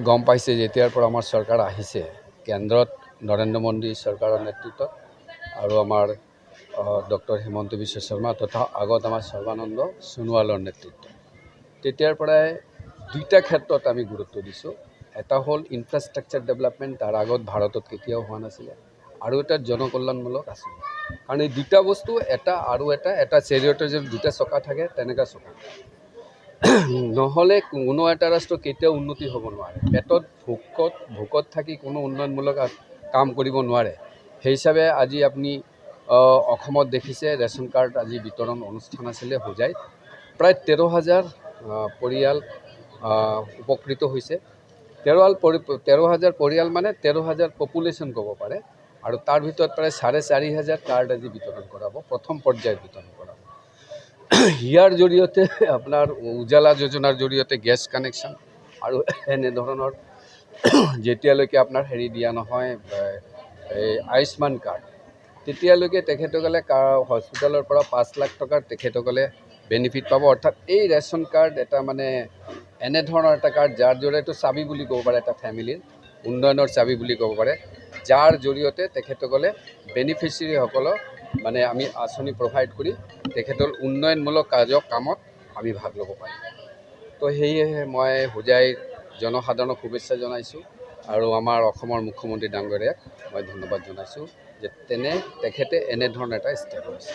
গম পাইছে যেতিয়াৰ পৰা আমাৰ চৰকাৰ আহিছে কেন্দ্ৰত নৰেন্দ্ৰ মোদী চৰকাৰৰ নেতৃত্বত আৰু আমাৰ ডক্টৰ হিমন্ত বিশ্ব শৰ্মা তথা আগত আমাৰ সৰ্বানন্দ সোণোৱালৰ নেতৃত্ব তেতিয়াৰ পৰাই দুইটা ক্ষেত্ৰত আমি গুৰুত্ব দিছোঁ। এটা হ'ল ইনফ্ৰাষ্ট্ৰাকচাৰ ডেভেলপমেণ্ট, তাৰ আগত ভাৰতত কেতিয়াও হোৱা নাছিলে, আৰু এটা জনকল্যাণমূলক আঁচনি। কাৰণ এই দুটা বস্তু এটা আৰু এটা চেৰিয়টৰ যদি দুটা চকা থাকে তেনেকুৱা চকা নহ'লে কোনো এটা ৰাষ্ট্ৰ কেতিয়াও উন্নতি হ'ব নোৱাৰে। পেটত ভোকত থাকি কোনো উন্নয়নমূলক কাম কৰিব নোৱাৰে। সেই হিচাপে আজি আপুনি অসমত দেখিছে ৰেচন কাৰ্ড আজি বিতৰণ অনুষ্ঠান আছিলে হোজাইত, প্ৰায় 13,000 পৰিয়াল উপকৃত হৈছে। 13,000 পৰিয়াল মানে 13,000 পপুলেশ্যন ক'ব পাৰে, আৰু তাৰ ভিতৰত প্ৰায় 4,500 কাৰ্ড আজি বিতৰণ কৰাব, প্ৰথম পৰ্যায়ত বিতৰণ কৰাব। ইয়াৰ জৰিয়তে আপোনাৰ উজালা যোজনাৰ জৰিয়তে গেছ কানেকশ্যন আৰু এনেধৰণৰ যেতিয়ালৈকে আপোনাৰ দিয়া নহয় এই আয়ুষ্মান কাৰ্ড, তেতিয়ালৈকে তেখেতসকলে হস্পিটেলৰ পৰা 5 লাখ টকাৰ তেখেতসকলে বেনিফিট পাব। অৰ্থাৎ এই ৰেচন কাৰ্ড এটা মানে এনেধৰণৰ এটা কাৰ্ড যাৰ জৰিয়তে চাবি বুলি ক'ব পাৰে, এটা ফেমিলিৰ উন্নয়নৰ চাবি বুলি ক'ব পাৰে, যাৰ জৰিয়তে তেখেতসকলে বেনিফিচিয়াৰীসকলক মানে আমি আঁচনি প্ৰভাইড কৰি তেখেতৰ উন্নয়নমূলক কামত আমি ভাগ ল'ব পাৰিম। তো সেয়েহে মই হোজাইৰ জনসাধাৰণক শুভেচ্ছা জনাইছোঁ আৰু আমাৰ অসমৰ মুখ্যমন্ত্ৰী ডাঙৰীয়াক মই ধন্যবাদ জনাইছোঁ যে তেখেতে এনেধৰণৰ এটা ষ্টেপ লৈছে।